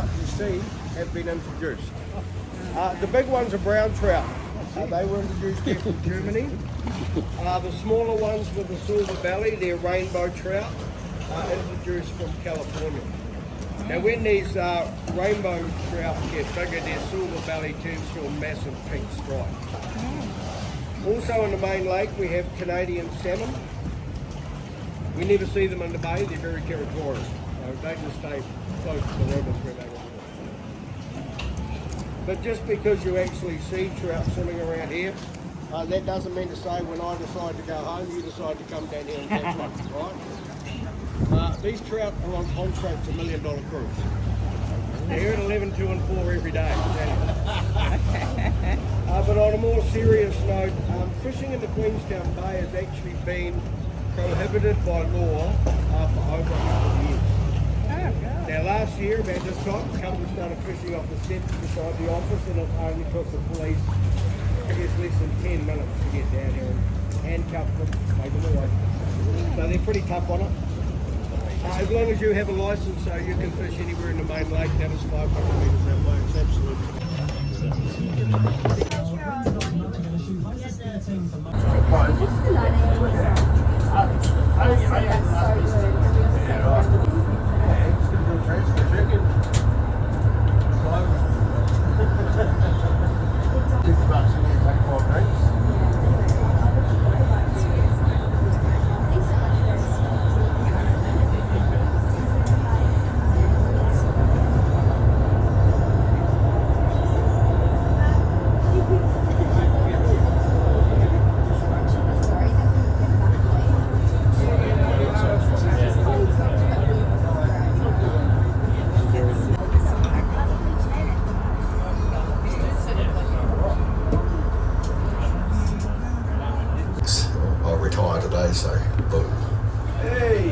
trout you see have been introduced. The big ones are brown trout. They were introduced here from Germany. The smaller ones with the silver belly, they're rainbow trout, introduced from California. Now when these rainbow trout get bigger, their silver belly turns to a massive pink stripe. Also in the main lake we have Canadian salmon. We never see them in the bay, they're very territorial. They just stay close to the rivers where they want to. But just because you actually see trout swimming around here, that doesn't mean to say when I decide to go home, you decide to come down here and catch one, right? These trout are on contract to $1 Million Cruise. They're at 11, 2 and 4 every day. But on a more serious note, fishing in the Queenstown Bay has actually been prohibited by law for over 100 years. Now last year, about this time, a couple started fishing off the steps beside the office, and it only took the police, I guess, less than 10 minutes to get down here and handcuff them, take them away. So they're pretty tough on it. As long as you have a license, so you can fish anywhere in the main lake, that is 500 metres that way. It's absolutely.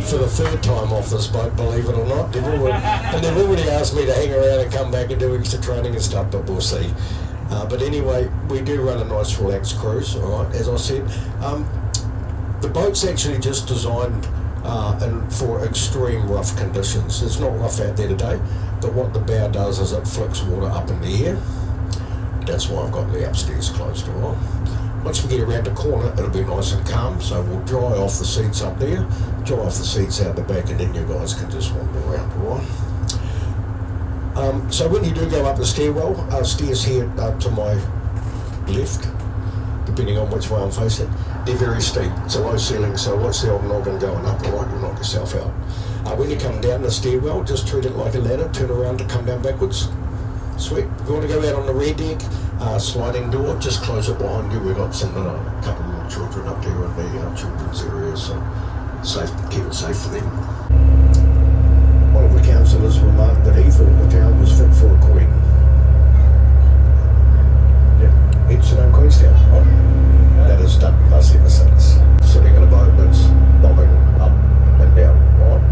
For the third time off this boat, believe it or not. They've already asked me to hang around and come back and do extra training and stuff, but we'll see. But anyway, we do run a nice relaxed cruise, all right, as I said. The boat's actually just designed for extreme rough conditions. It's not rough out there today, but what the bow does is it flicks water up in the air. That's why I've got the upstairs closed, all right. Once we get around the corner, it'll be nice and calm, so we'll dry off the seats up there, dry off the seats out the back, and then you guys can just wander around, all right? So when you do go up the stairwell, stairs here to my left, depending on which way I'm facing, they're very steep. It's a low ceiling, so watch the old noggin going up, all right, you'll knock yourself out. When you come down the stairwell, just treat it like a ladder, turn around to come down backwards. Sweet. If you want to go out on the rear deck, sliding door, just close it behind you. We've got some a couple more children up there in the children's area, so keep it safe for them. One of the councillors remarked that he thought the town was fit for a queen. Yeah, Queenstown, Queenstown. Oh, that is stuck with us ever since. Sitting in a boat that's bobbing up and down, right?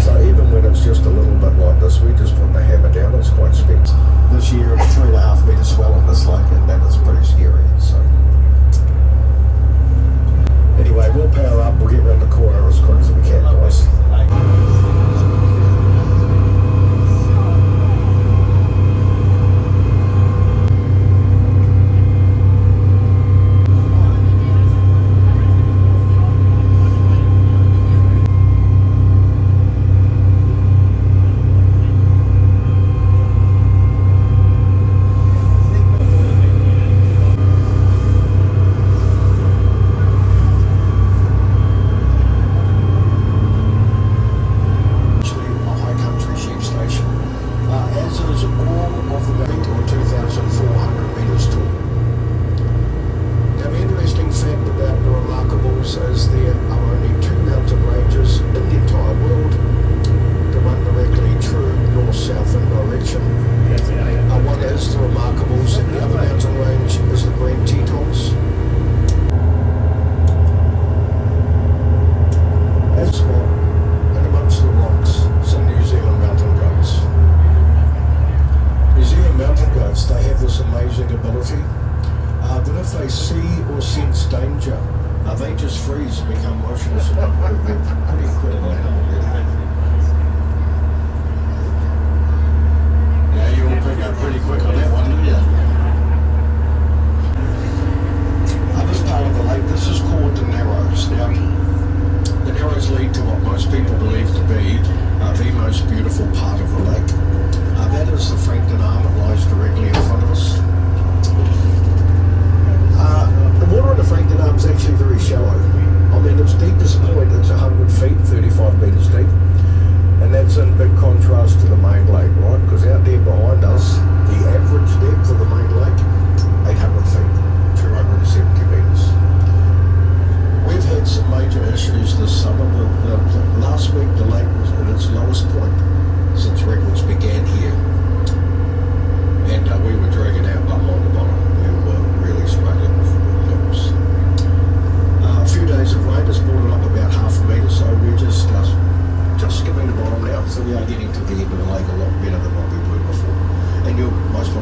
So even when it's just a little bit like this, we just put the hammer down. It's quite spent. This year it's 3.5 metre swell on this lake, and that is pretty scary. So anyway, we'll power up. We'll get around the corner as quick as we can, guys. They just freeze and become motionless and they're pretty incredible.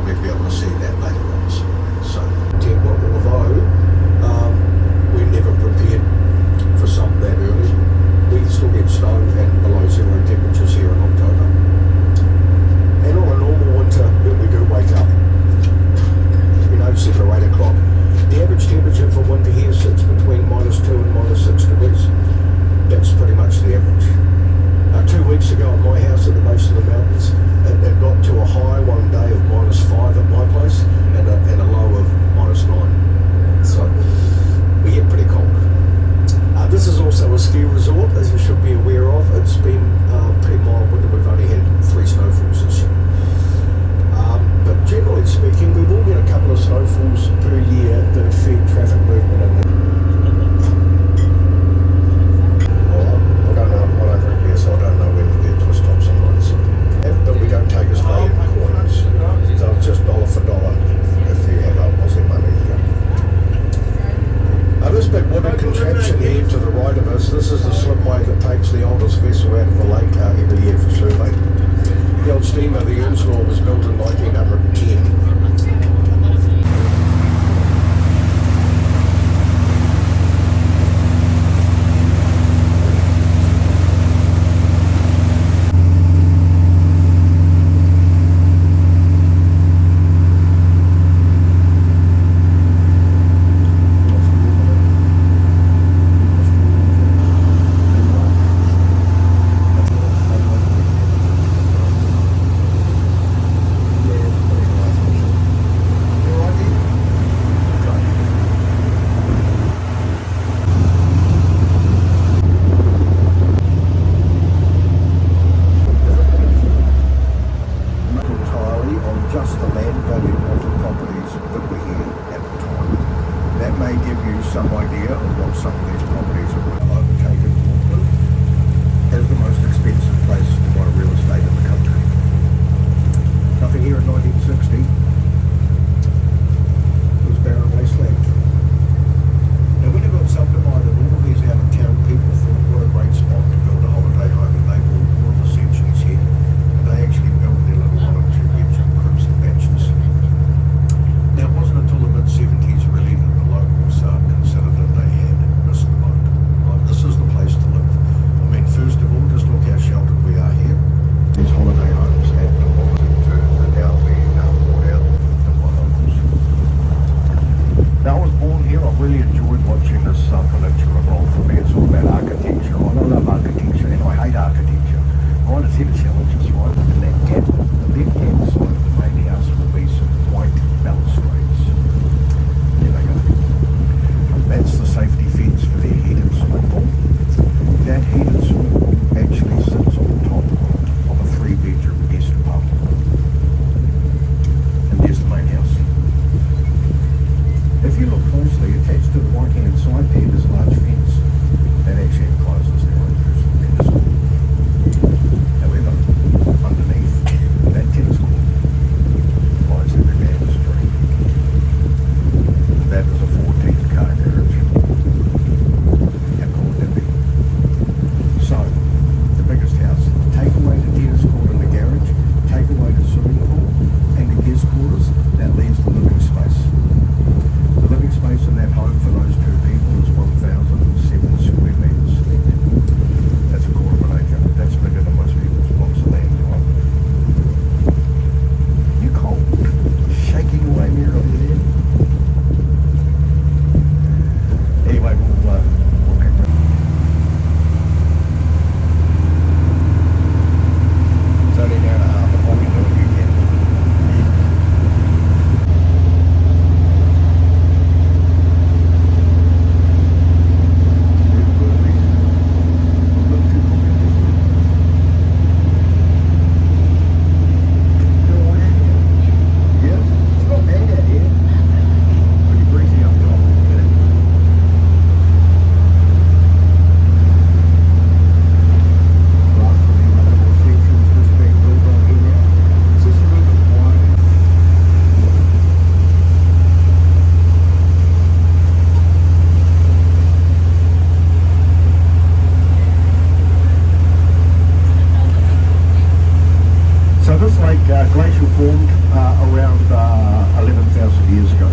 probably be able to see that later on. So, although we're never prepared for something that early, we still get snow and below zero temperatures here in October. And on a normal winter, when we do wake up, 7 or 8 o'clock, the average temperature for winter here sits between -2 and -6 degrees. That's pretty much the average. 2 weeks ago at my house at the base of the mountains, it got to a high one day of -5 at my place and a low of -9. So we get pretty cold. This is also a ski resort, as you should be aware of. It's been pretty mild winter. We've only had 3 snowfalls this year. But generally speaking, we will get a couple of snowfalls per year that affect traffic movement in the I don't know, I don't drink beer, so I don't know when we get twist tops and lights. But we don't take Australian coins. So it's just dollar for dollar if you have Aussie money here. This big wooden contraption here to the right of us, this is the slipway that takes the oldest vessel out of the lake every year for survey. The old steamer, the Earnslaw, was built in 1910. Considered that they had missed the boat. Lake glacier formed around 11,000 years ago.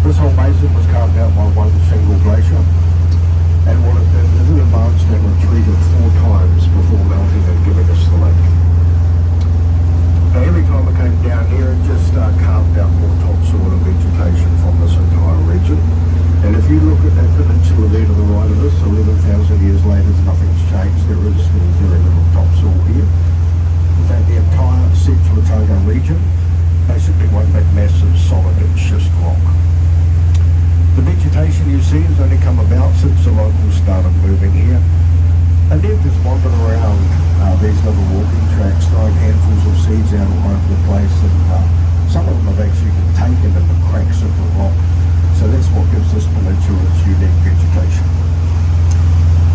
This whole basin was carved out by one single glacier, and what it did is it advanced and retreated 4 times before melting and giving us the lake. Now every time it came down here, it just carved out more topsoil and vegetation from this entire region. And if you look at that peninsula there to the right of us, 11,000 years later, nothing's changed. There is still very little topsoil here. In fact, the entire Central Otago region, basically one big massive solid and schist rock. The vegetation you see has only come about since the locals started moving here. And they've just wandered around these little walking tracks, throwing handfuls of seeds out all over the place, and some of them have actually been taken in the cracks of the rock. So that's what gives this peninsula its unique vegetation.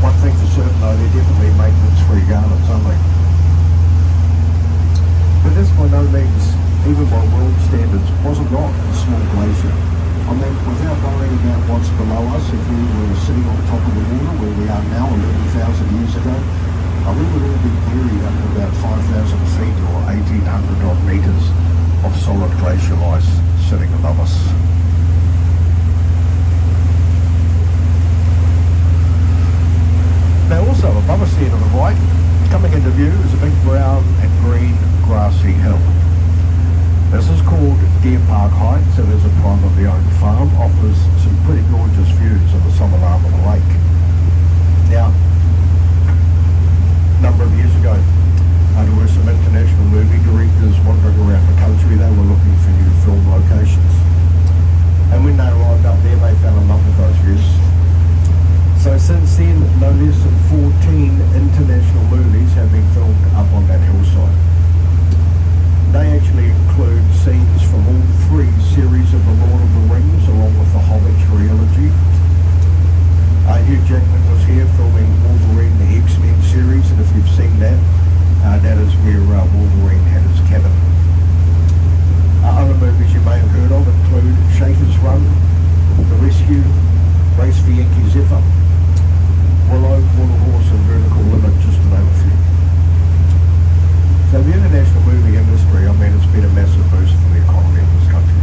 One thing for certain though, they're definitely maintenance-free gardens, aren't they? But this by no means, even by world standards, wasn't not a small glacier. I mean, without worrying about what's below us, if we were sitting on top of the water where we are now 11,000 years ago, we would all be buried under about 5,000 feet or 1,800 odd metres of solid glacial ice sitting above us. Now also above us here to the right, coming into view is a big brown and green grassy hill. This is called Deer Park Heights. It is a privately owned farm, offers some pretty gorgeous views of the southern arm of the lake. Now, a number of years ago, there were some international movie directors wandering around the country. They were looking for new film locations. And when they arrived up there, they fell in love with those views. So since then, no less than 14 international movies have been filmed up on that hillside. They actually include scenes from all 3 series of The Lord of the Rings, along with the Hobbit trilogy. Hugh Jackman was here filming Wolverine, the X-Men series, and if you've seen that, that is where Wolverine had his cabin. Other movies you may have heard of include Shaker's Run, The Rescue, Race for Yankee Zephyr, Willow, Water Horse, and Vertical Limit, just to name a few. So the international movie industry, I mean, it's been a massive boost for the economy of this country.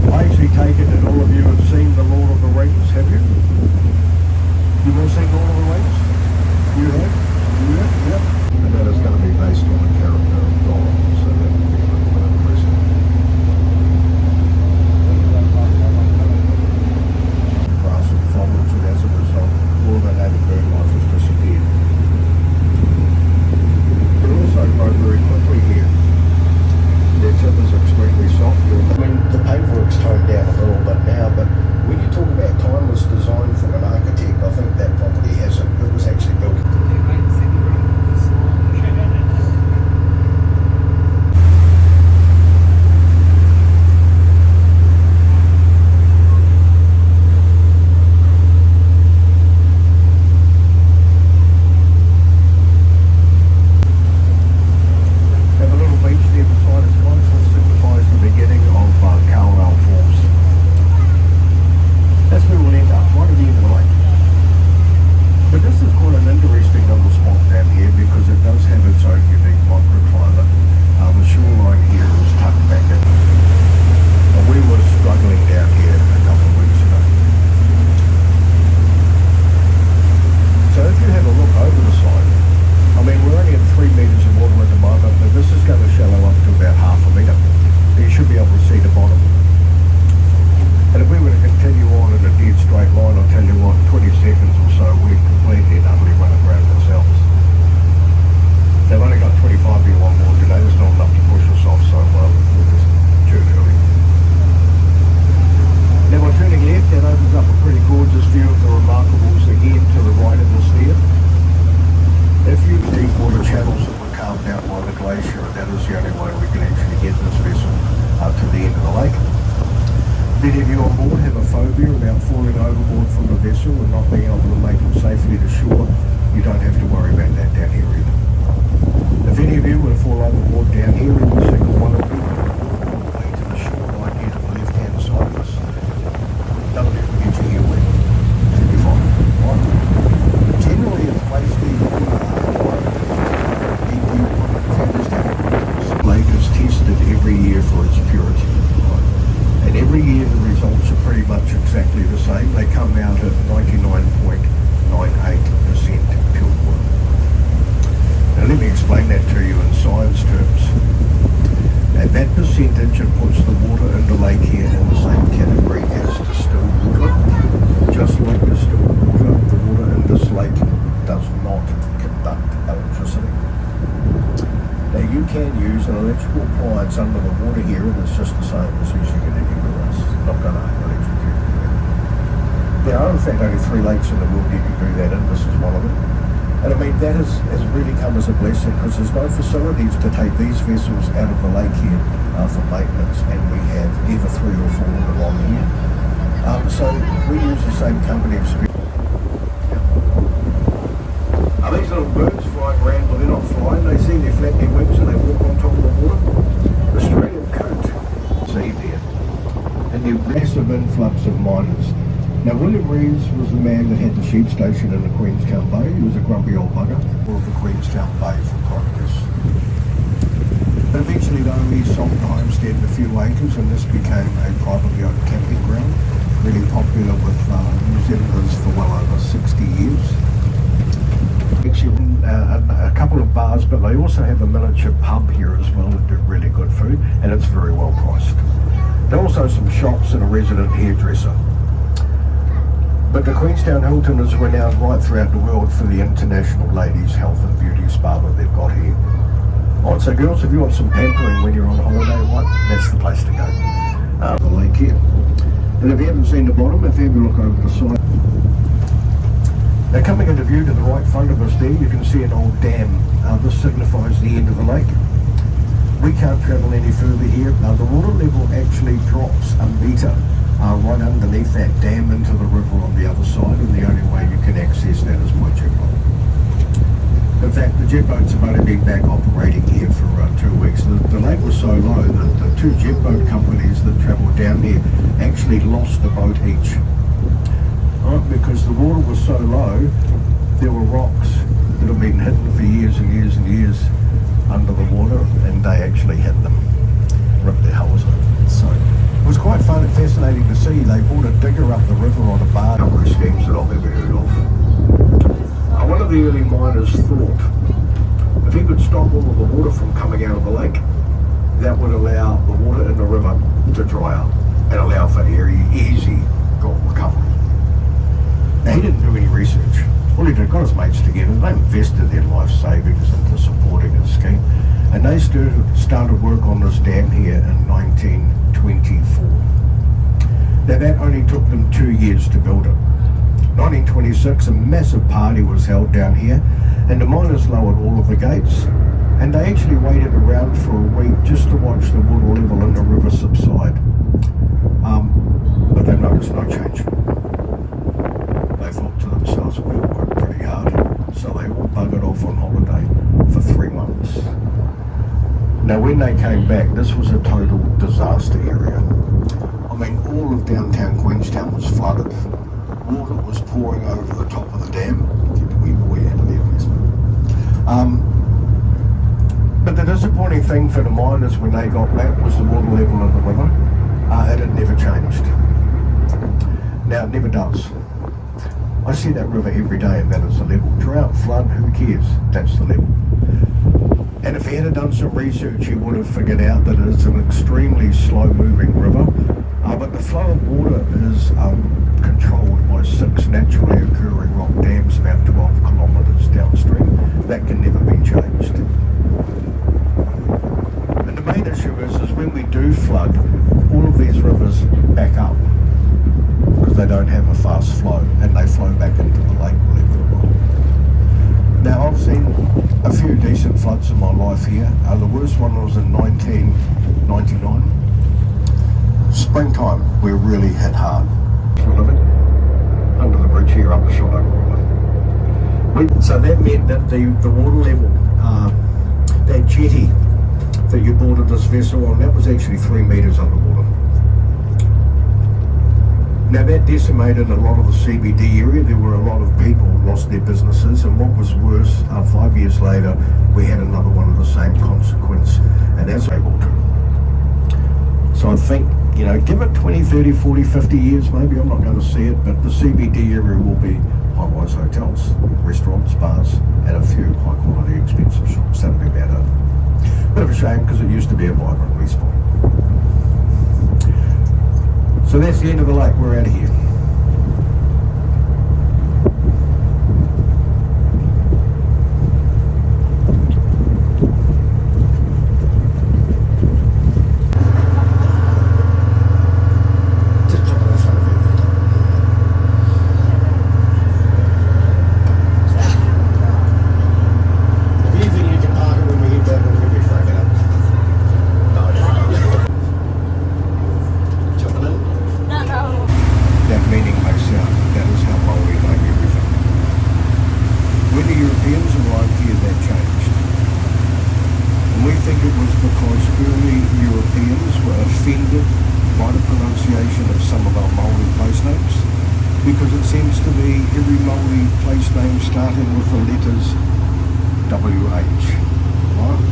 I actually take it that all of you have seen The Lord of the Rings, have you? You've all seen Lord of the Rings? You have? You have? Yep. And that is going to be based on the character of Gollum, so that will be a little bit impressive. Grass and foliage, and as a result, all of that native bird life has disappeared. But also grow very quickly here. Their timber's extremely soft. I mean, the paintwork's toned down a little bit now, but when you talk about timeless design from an architect, I think that property has it. It was actually built. Kawarau Falls. That's where we'll end up, right at the end of the lake. But this is quite an interesting little spot down here because it does have its own unique microclimate. The shoreline here is tucked back in. And we were struggling down here a couple of weeks ago. So if you have a look over the side, I mean, we're only at 3 metres of water at the moment, but this is going to shallow up to about half a metre. You should be able to see the bottom. And if we were to continue on in a dead straight line, I'll tell you what, 20 seconds or so, we'd completely and utterly run aground ourselves. They've only got 25 here on board today, there's not enough to push us off, so we'll just turn early. Now by turning left, that opens up a pretty gorgeous view of the Remarkables again to the right of us there. If you deep water channels that were carved out by the glacier, that is the only way we can actually get this vessel to the end of the lake. If any of you on board have a phobia about falling overboard from the vessel and not being able to make it safely to shore, you don't have to worry about that down here either. If any of you were to fall overboard down here, every single one of you, all the way to the shoreline here to the left-hand side of us, none of you can get you here wet. Should be fine. Right? Generally, it's basically Now let me explain that to you in science terms. At that percentage, it puts the water in the lake here in the same category as distilled water. Just like distilled water, the water in this lake does not conduct electricity. Now you can use an electrical appliance under the water here, and it's just the same as using it anywhere else. Not going to electrocute you there. There are in fact only 3 lakes in the world you can do that in. This is one of them. And I mean, that has really come as a blessing, because there's no facilities to take these vessels out of the lake here for maintenance, and we have either 3 or 4 along here. So we use the same company of spirit. Are these little birds flying around? Well, they're not flying. They see they flap their wings and they walk on top of the water. Australian coat. See there. And the massive influx of miners. Now, William Reeves was the man that had the sheep station in the Queenstown Bay. He was a grumpy old bugger. All of the Queenstown Bay for progress. But eventually, though, he sold the homestead a few acres, and this became a privately owned camping ground. Really popular with New Zealanders for well over 60 years. Actually, a couple of bars, but they also have a miniature pub here as well that do really good food, and it's very well priced. There are also some shops and a resident hairdresser. But the Queenstown Hilton is renowned right throughout the world for the international ladies' health and beauty spa that they've got here. Alright, so girls, if you want some pampering when you're on holiday, right, that's the place to go. The lake here. And if you haven't seen the bottom, if you have a look over the side. Now coming into view to the right front of us there, you can see an old dam. This signifies the end of the lake. We can't travel any further here. The water level actually drops a metre right underneath that dam into the river on the other side, and the only way you can access that is by jet boat. In fact, the jet boats have only been back operating here for 2 weeks. The lake was so low that the 2 jet boat companies that travelled down here actually lost a boat each. Because the water was so low, there were rocks that have been hidden for years and years and years under the water, and they actually hit them, ripped their hulls open. So it was quite fun and fascinating to see. They brought a digger up the river on a bar. Number of schemes that I've ever heard of. One of the early miners thought if he could stop all of the water from coming out of the lake, that would allow the water in the river to dry up and allow for easy gold recovery. Now, he didn't do any research. All he did, got his mates together, they invested their life savings into supporting his scheme, and they started work on this dam here in 1924. Now, that only took them 2 years to build it. 1926, a massive party was held down here, and the miners lowered all of the gates, and they actually waited around for a week just to watch the water level in the river subside. But they noticed no change. They thought to themselves, we've worked pretty hard, so they all buggered off on holiday for 3 months. Now, when they came back, this was a total disaster area. I mean, all of downtown Queenstown was flooded. Water was pouring over the top of the dam. Get the wee boy out of there, please. But the disappointing thing for the miners when they got back was the water level in the river. It had never changed. Now, it never does. I see that river every day, and that is the level. Drought, flood, who cares? That's the level. And if he had done some research, he would have figured out that it's an extremely slow-moving river. But the flow of water is controlled by 6 naturally occurring rock dams about 12 kilometres downstream. That can never be changed. And the main issue is when we do flood, all of these rivers back up because they don't have a fast flow, and they flow back into the lake level. Now, I've seen a few decent floods in my life here. The worst one was in 1999. Springtime, we really hit hard. For living under the bridge here up the Shotover River. So that meant that the water level, that jetty that you boarded this vessel on, that was actually 3 metres underwater. Now, that decimated a lot of the CBD area. There were a lot of people who lost their businesses, and what was worse, 5 years later, we had another one of the same consequence, and as able to. So I think, give it 20, 30, 40, 50 years maybe, I'm not going to see it, but the CBD area will be high-rise hotels, restaurants, bars, and a few high-quality expensive shops. That'll be about it. Bit of a shame because it used to be a vibrant respawn. So that's the end of the lake. We're out of here. Because it seems to be every Māori place name starting with the letters WH. Right?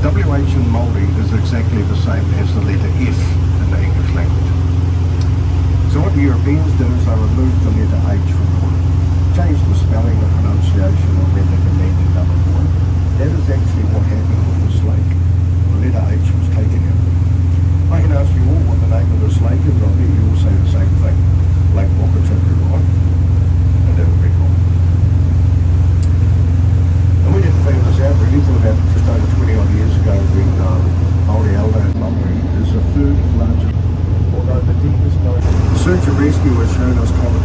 WH in Māori is exactly the same as the letter F in the English language. So what the Europeans did is they removed the letter H from the word, changed the spelling and pronunciation, and rendered the meaning double point. That is actually what happened with this lake. The letter H was taken out. I can ask you all what the name of this lake is. I'll bet you all say the same thing. Lake Wakatipu, right? And that would be cool. And we didn't figure this out really until about just over 20 odd years ago when Māori Elder and Māori is the third largest, although the deepest known. The search and rescue has shown us common